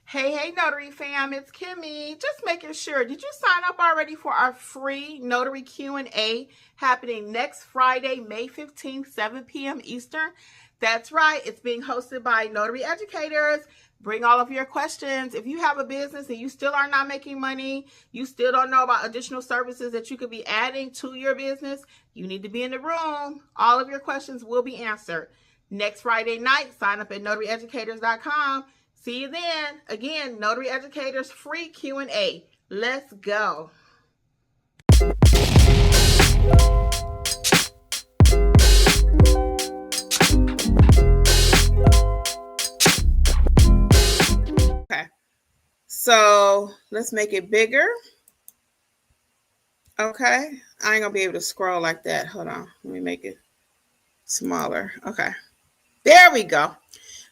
Hey, Notary fam, it's Kimmi. Just making sure, did you sign up already for our free Notary Q&A happening next Friday, May 15th, 7 p.m. Eastern? That's right, it's being hosted by Notary Educators. Bring all of your questions. If you have a business and you still are not making money, you still don't know about additional services that you could be adding to your business, you need to be in the room. All of your questions will be answered. Next Friday night, sign up at notaryeducators.com. See you then. Again, Notary Educators free Q&A. Let's go. Okay. So let's make it bigger. Okay. I ain't gonna be able to scroll like that. Hold on. Let me make it smaller. Okay. There we go.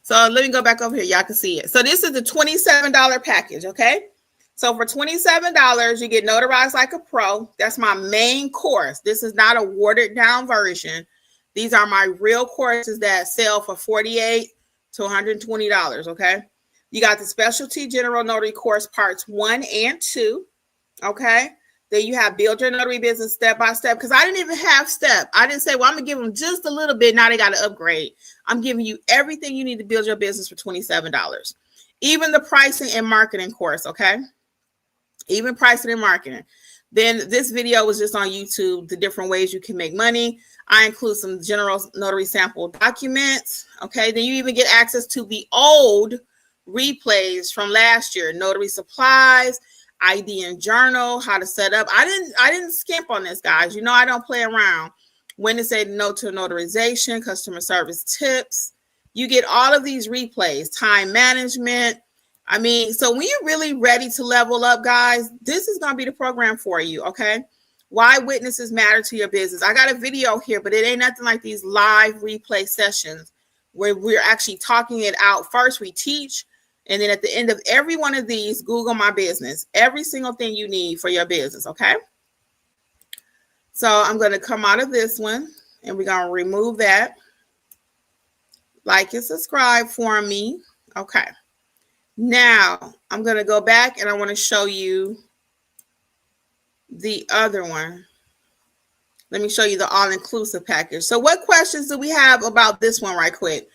So let me go back over here. Y'all can see it. So this is the $27 package, okay? So for $27, you get Notarized Like a Pro. That's my main course. This is not a watered down version. These are my real courses that sell for $48 to $120, okay? You got the Specialty General Notary Course Parts 1 and 2, okay? Then you have Build Your Notary Business Step by Step, because I didn't even have step. I didn't say, well, I'm going to give them just a little bit. Now they got to upgrade. I'm giving you everything you need to build your business for $27. Even the pricing and marketing course, okay? Even pricing and marketing. Then this video was just on YouTube, the different ways you can make money. I include some general notary sample documents, okay? Then you even get access to the old replays from last year, notary supplies, ID and journal, how to set up. I didn't skimp on this, guys. You know, I don't play around. When to say no to notarization, customer service tips. You get all of these replays, time management. I mean, so when you're really ready to level up, guys, this is going to be the program for you, okay? Why witnesses matter to your business. I got a video here, but it ain't nothing like these live replay sessions where we're actually talking it out. First, we teach. And then at the end of every one of these, Google My Business. Every single thing you need for your business, okay? So I'm going to come out of this one, and we're going to remove that. Like and subscribe for me. Okay. Now, I'm going to go back, and I want to show you the other one. Let me show you the all-inclusive package. So what questions do we have about this one right quick?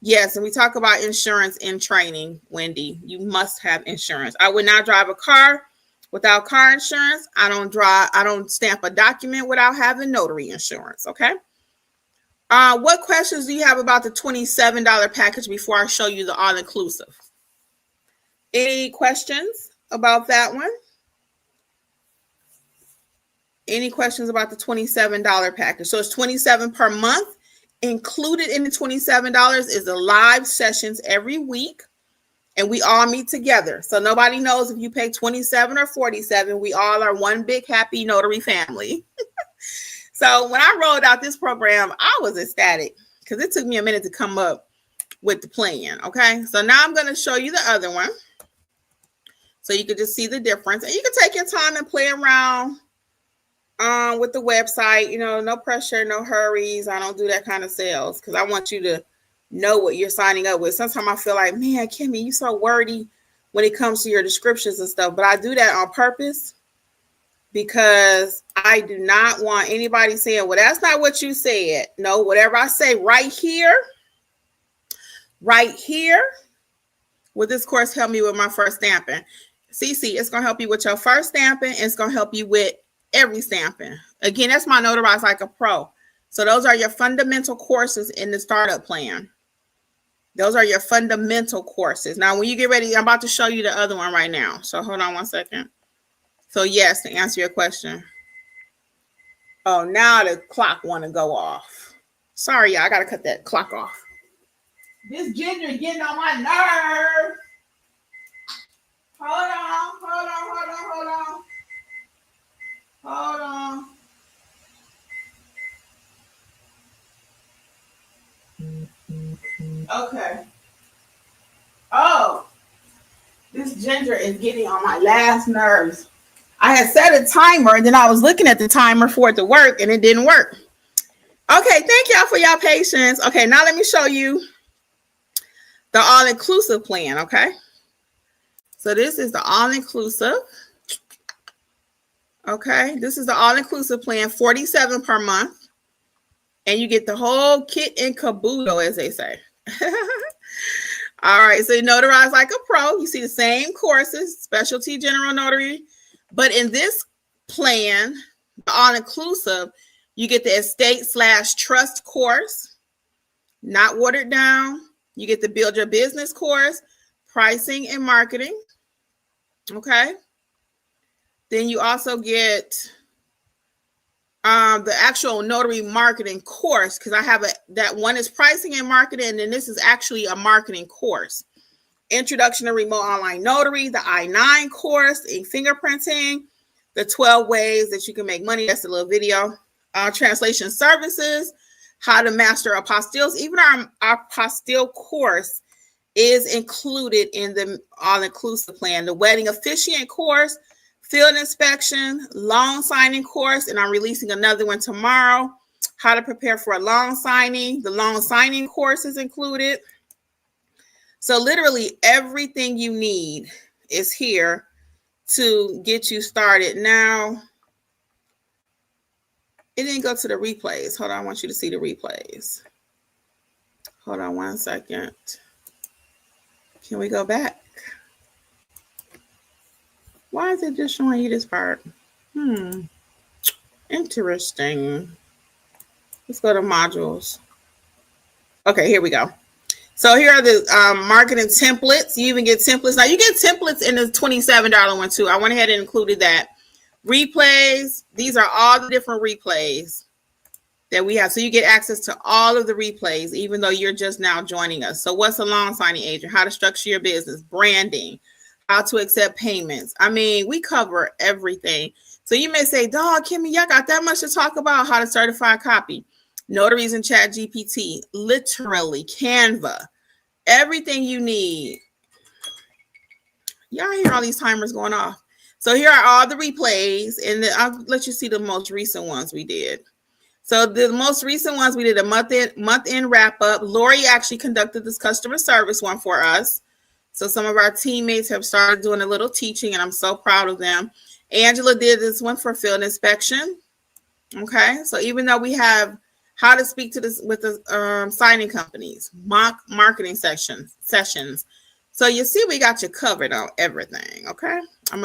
Yes, and we talk about insurance in training, Wendy. You must have insurance. I would not drive a car without car insurance. I don't stamp a document without having notary insurance, okay? What questions do you have about the $27 package before I show you the all-inclusive? Any questions about that one? Any questions about the $27 package? So it's $27 per month. Included in the $27 is the live sessions every week, and we all meet together. So nobody knows if you pay $27 or $47. We all are one big happy notary family. So when I rolled out this program, I was ecstatic because it took me a minute to come up with the plan. Okay, so now I'm going to show you the other one so you can just see the difference, and you can take your time and play around with the website. You know, no pressure, no hurries. I don't do that kind of sales because I want you to know what you're signing up with. Sometimes I feel like, man, Kimmi, you so wordy when it comes to your descriptions and stuff, but I do that on purpose because I do not want anybody saying, well, that's not what you said. No, whatever I say right here, will this course help me with my first stamping? CC, it's going to help you with your first stamping, and it's going to help you with every stamping. Again, that's my Notarize Like a Pro. So those are your fundamental courses in the startup plan. Those are your fundamental courses. Now, when you get ready, I'm about to show you the other one right now. So hold on one second. So yes, to answer your question. Oh, now the clock want to go off. Sorry, y'all, I got to cut that clock off. This ginger is getting on my nerve. Hold on. Okay. Oh, this ginger is getting on my last nerves. I had set a timer, and then I was looking at the timer for it to work, and it didn't work. Okay, thank y'all for y'all patience. Okay, now let me show you the all-inclusive plan, okay? So this is the all-inclusive. Okay, this is the all-inclusive plan, $47 per month. And you get the whole kit and caboodle, as they say. All right, so you notarize like a pro. You see the same courses, specialty general notary. But in this plan, all-inclusive, you get the estate/trust course, not watered down. You get the build your business course, pricing and marketing. Okay. Then you also get the actual notary marketing course, because I have that one is pricing and marketing, and then this is actually a marketing course. Introduction to Remote Online Notary, the I-9 course in fingerprinting, the 12 ways that you can make money. That's a little video. Translation services, how to master apostilles. Even our apostille course is included in the all-inclusive plan. The Wedding Officiant course, field inspection, loan signing course, and I'm releasing another one tomorrow. How to prepare for a loan signing. The loan signing course is included. So literally everything you need is here to get you started. Now, it didn't go to the replays. Hold on, I want you to see the replays. Hold on one second. Can we go back? Why is it just showing you this part? Interesting. Let's go to modules. Okay, here we go. So here are the marketing templates. You even get templates. Now you get templates in the $27 one too. I went ahead and included that. Replays. These are all the different replays that we have. So you get access to all of the replays, even though you're just now joining us. So what's a loan signing agent? How to structure your business, branding, how to accept payments. I mean, we cover everything. So you may say, dog, Kimmi, y'all got that much to talk about. How to certify a copy. Notaries in Chat GPT, literally Canva, everything you need. Y'all hear all these timers going off. So here are all the replays, and I'll let you see the most recent ones we did. So the most recent ones we did a month-end wrap-up. Lori actually conducted this customer service one for us. So some of our teammates have started doing a little teaching, and I'm so proud of them. Angela did this one for field inspection. Okay, so even though we have how to speak to this with the signing companies, mock marketing sessions. So you see, we got you covered on everything. Okay, I'm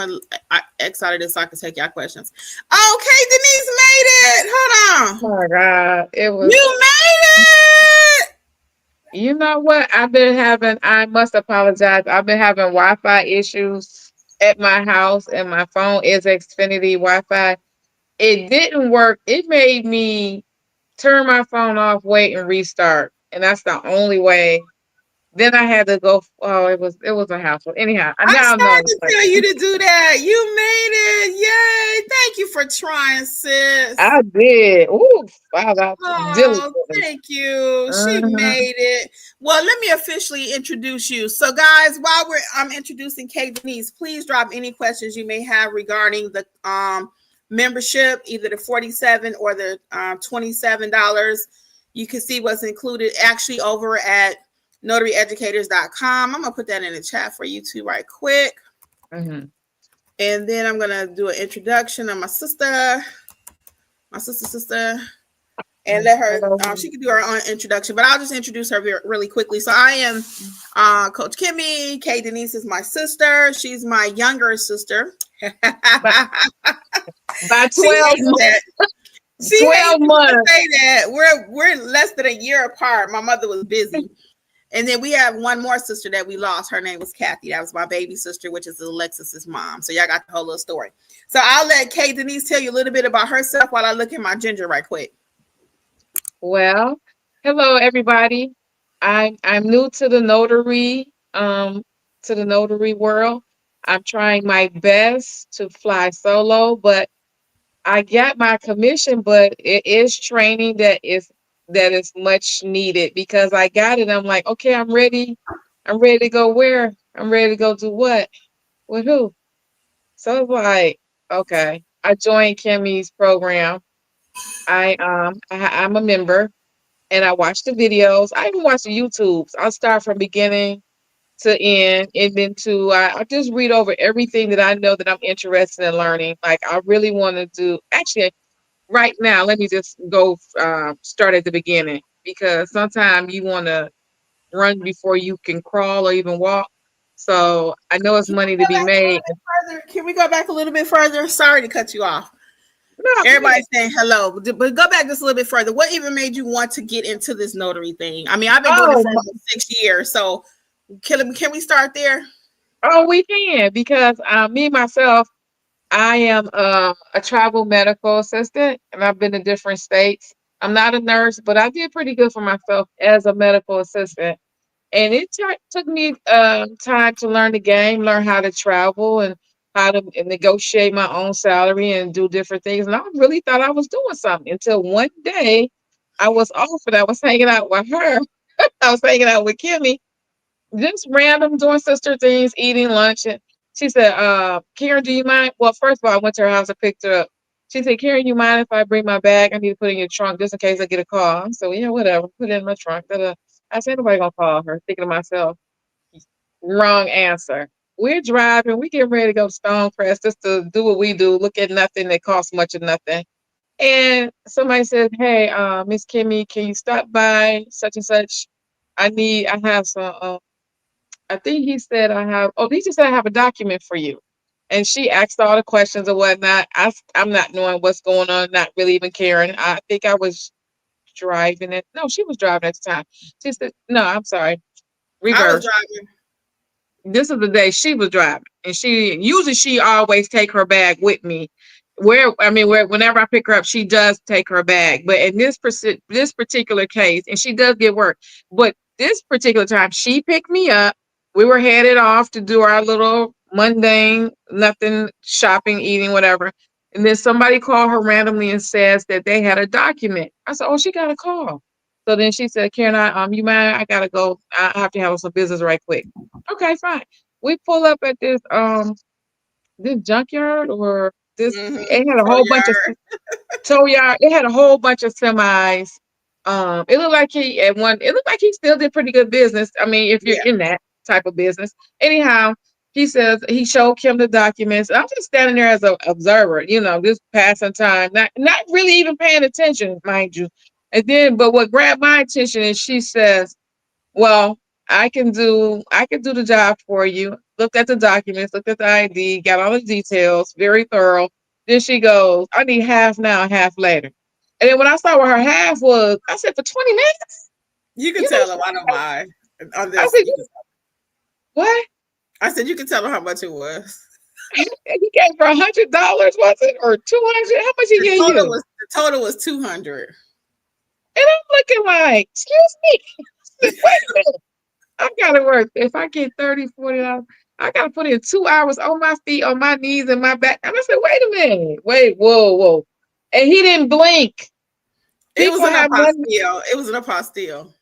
excited so I can take your questions. Okay, Denise made it. Hold on. Oh my God, You made it. You know what? I must apologize. I've been having Wi-Fi issues at my house, and my phone is Xfinity Wi-Fi. It didn't work. It made me turn my phone off, wait, and restart. And that's the only way. Then I had to go. Oh, it was a hassle. Anyhow, I I now know. started to tell you to do that. You made it. Yay. Thank you for trying, sis. I did. Ooh, wow, that's Oh, diligently. thank you. She Uh-huh. made it. Well, let me officially introduce you. So, guys, while I'm introducing Kate Denise, please drop any questions you may have regarding the membership, either the $47 or the $27. You can see what's included actually over at notaryeducators.com. I'm gonna put that in the chat for you too, right quick. Mm-hmm. And then I'm gonna do an introduction of my sister, and let her. She can do her own introduction, but I'll just introduce her really quickly. So I am Coach Kimmi. Kay Denise is my sister. She's my younger sister. By 12 months. She 12 months. Say that we're less than a year apart. My mother was busy. And then we have one more sister that we lost. Her name was Kathy. That was my baby sister, which is Alexis's mom. So y'all got the whole little story. So I'll let Kay Denise tell you a little bit about herself while I look at my ginger right quick. Well, hello everybody. I'm new to the notary world. I'm trying my best to fly solo, but I got my commission, but it is training that is much needed because I got it. I'm like, okay, I'm ready. I'm ready to go where? I'm ready to go do what? With who? So it's like, okay. I joined Kimmi's program. I'm a member and I watch the videos. I even watch the YouTubes. I'll start from beginning to end, and then I just read over everything that I know that I'm interested in learning. Like I really want to do. Actually, right now, let me just go start at the beginning, because sometimes you want to run before you can crawl or even walk. So I know it's Can we money to go be back a little made. bit further? Can we go back a little bit further? Sorry to cut you off. No, go ahead. Everybody's saying hello, but go back just a little bit further. What even made you want to get into this notary thing? I mean, I've been doing it Oh, for almost 6 years, so can we start there? oh, we can, because me myself, I am a travel medical assistant, and I've been to different states. I'm not a nurse, but I did pretty good for myself as a medical assistant. And it took me time to learn the game, learn how to travel and how to negotiate my own salary and do different things. And I really thought I was doing something until one day I was off and I was hanging out with her. I was hanging out with Kimmy, just random doing sister things, eating lunch. And she said, Karen, do you mind? Well, first of all, I went to her house and picked her up. She said, Karen, you mind if I bring my bag? I need to put it in your trunk just in case I get a call. So yeah, whatever. Put it in my trunk. Da-da. I said, nobody gonna call her. Thinking to myself, wrong answer. We're driving. We get ready to go to Stonecrest just to do what we do. Look at nothing that costs much of nothing. And somebody said, hey, Miss Kimmy, can you stop by such and such? I have some. I think he said I have. Oh, he just said I have a document for you. And she asked all the questions and whatnot. I'm not knowing what's going on, not really even caring. I think I was driving it. No, she was driving at the time. She said, no, I'm sorry. I was Reverse. driving. This is the day she was driving, and she always take her bag with me. Whenever I pick her up, she does take her bag. But in this particular case, and she does get work, but this particular time, she picked me up. We were headed off to do our little mundane, nothing shopping, eating, whatever. And then somebody called her randomly and says that they had a document. I said, "Oh, she got a call." So then she said, "Karen, you mind? I gotta go. I have to handle some business right quick." Okay, fine. We pull up at this junkyard, or this Mm-hmm. it had a So whole bunch of yeah, tow yard. It had a whole bunch of semis. It looked like it looked like he still did pretty good business. I mean, if you're yeah. in that type of business. Anyhow, he says he showed Kim the documents. I'm just standing there as an observer, just passing time, not really even paying attention, mind you. And then, but what grabbed my attention is she says, well, I can do the job for you. Looked at the documents, looked at the ID, got all the details, very thorough. Then she goes, I need half now, half later. And then when I saw what her half was, I said, for 20 minutes? You can You know, tell them I don't mind on I this. said, What? what? I said you can tell them how much it was. And he gave her $100, was it? Or 200? How much he The gave total you? was the total was 200. And I'm looking like, excuse me. Wait a minute. I gotta work. If I get 30, $40, I gotta put in 2 hours on my feet, on my knees, and my back. And I said, wait a minute. Wait, whoa, whoa. And he didn't blink. It was People an have money. apostille. It was an apostille.